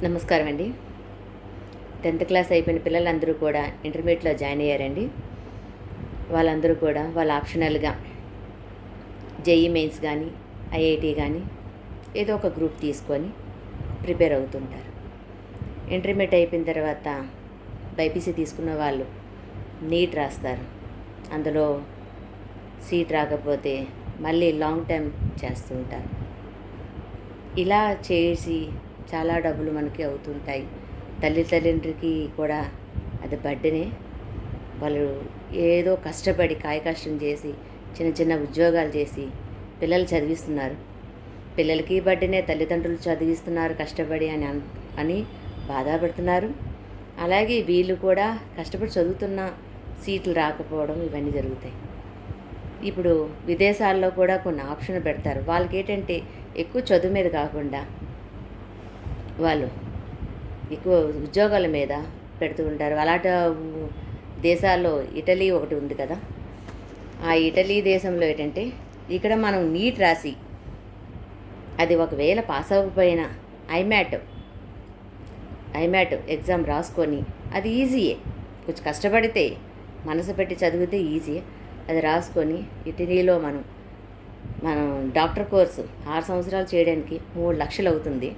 నమస్కారం అండి. 10th class అయిపోయిన పిల్లలందరూ కూడా ఇంటర్మీడియట్లో జాయిన్ అయ్యారండి. వాళ్ళందరూ కూడా వాళ్ళ ఆప్షనల్గా జేఈ మెయిన్స్ కానీ, ఐఐటీ కానీ ఏదో ఒక గ్రూప్ తీసుకొని ప్రిపేర్ అవుతుంటారు. ఇంటర్మీడియట్ అయిపోయిన తర్వాత బైపీసీ తీసుకున్న వాళ్ళు నీట్ రాస్తారు. అందులో సీట్ రాకపోతే మళ్ళీ లాంగ్ టర్మ్ చేస్తూ ఉంటారు. ఇలా చేసి చాలా డబ్బులు మనకి అవుతుంటాయి. తల్లిదండ్రులకి కూడా అది బర్డెనే. వాళ్ళు ఏదో కష్టపడి కాయకష్టం చేసి చిన్న చిన్న ఉద్యోగాలు చేసి పిల్లలు చదివిస్తున్నారు. పిల్లలకి బర్డెనే, తల్లిదండ్రులు చదివిస్తున్నారు కష్టపడి అని బాధపడుతున్నారు. అలాగే వీళ్ళు కూడా కష్టపడి చదువుతున్న సీట్లు రాకపోవడం ఇవన్నీ జరుగుతాయి. ఇప్పుడు విదేశాల్లో కూడా కొన్ని ఆప్షన్ పెడతారు. వాళ్ళకి ఏంటంటే ఎక్కువ చదువు మీద కాకుండా వాళ్ళు ఎక్కువ ఉద్యోగాల మీద పెడుతూ ఉంటారు. అలాంటి దేశాల్లో ఇటలీ ఒకటి ఉంది కదా. ఆ ఇటలీ దేశంలో ఏంటంటే ఇక్కడ మనం నీట్ రాసి అది ఒకవేళ పాస్ అవ్వకపోయినా ఐమ్యాట్ ఎగ్జామ్ రాసుకొని అది ఈజీయే. కొంచెం కష్టపడితే మనసు పెట్టి చదివితే ఈజీయే. అది రాసుకొని ఇటలీలో మనం డాక్టర్ కోర్సు 6 సంవత్సరాలు చేయడానికి 3 లక్షలు అవుతుంది.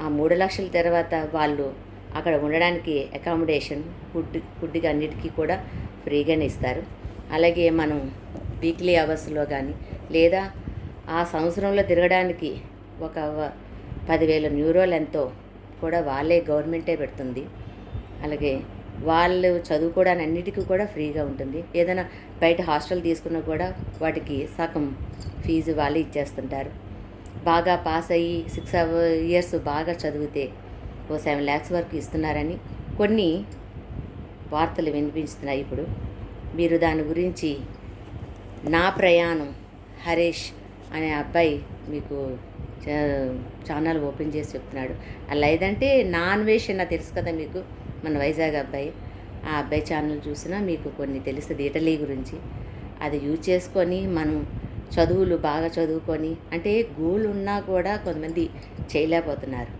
ఆ 3 లక్షల తర్వాత వాళ్ళు అక్కడ ఉండడానికి అకామిడేషన్, ఫుడ్కి అన్నిటికీ కూడా ఫ్రీగానే ఇస్తారు. అలాగే మనం వీక్లీ అవర్స్లో కానీ లేదా ఆ సంవత్సరంలో తిరగడానికి ఒక 10,000 యూరోలు ఎంతో కూడా వాళ్ళే గవర్నమెంటే పెడుతుంది. అలాగే వాళ్ళు చదువుకోవడానికి అన్నిటికీ కూడా ఫ్రీగా ఉంటుంది. ఏదైనా బయట హాస్టల్ తీసుకున్నా కూడా వాటికి సగం ఫీజు వాళ్ళే ఇచ్చేస్తుంటారు. బాగా పాస్ అయ్యి 6 ఇయర్స్ బాగా చదివితే 7 lakhs వరకు ఇస్తున్నారని కొన్ని వార్తలు వినిపిస్తున్నాయి. ఇప్పుడు మీరు దాని గురించి నా ప్రయాణం హరీష్ అనే అబ్బాయి మీకు ఛానల్ ఓపెన్ చేసి చెప్తున్నాడు. అలా ఏదంటే నాన్వేషన్ తెలుసు కదా మీకు, మన వైజాగ్ అబ్బాయి. ఆ అబ్బాయి ఛానల్ చూసినా మీకు కొన్ని తెలుస్తుంది ఇటలీ గురించి. అది యూజ్ చేసుకొని మనం చదువులు బాగా చదువుకొని, అంటే గోల్ ఉన్నా కూడా కొంతమంది చేయలేకపోతున్నారు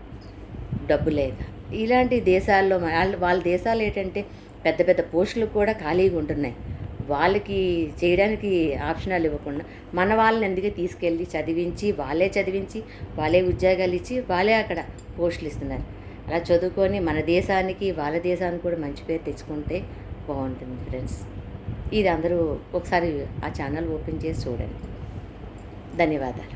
డబ్బు లేక. ఇలాంటి దేశాల్లో వాళ్ళ దేశాలు ఏంటంటే పెద్ద పెద్ద పోస్టులు కూడా ఖాళీగా ఉంటున్నాయి. వాళ్ళకి చేయడానికి ఆప్షనాలు ఇవ్వకుండా మన వాళ్ళని ఎందుకే తీసుకెళ్ళి చదివించి వాళ్ళే ఉద్యోగాలు ఇచ్చి వాళ్ళే అక్కడ పోస్టులు ఇస్తున్నారు. అలా చదువుకొని మన దేశానికి వాళ్ళ దేశానికి కూడా మంచి పేరు తెచ్చుకుంటే బాగుంటుంది ఫ్రెండ్స్. ఇది అందరూ ఒకసారి ఆ ఛానల్ ఓపెన్ చేసి చూడండి. ధన్యవాదాలు.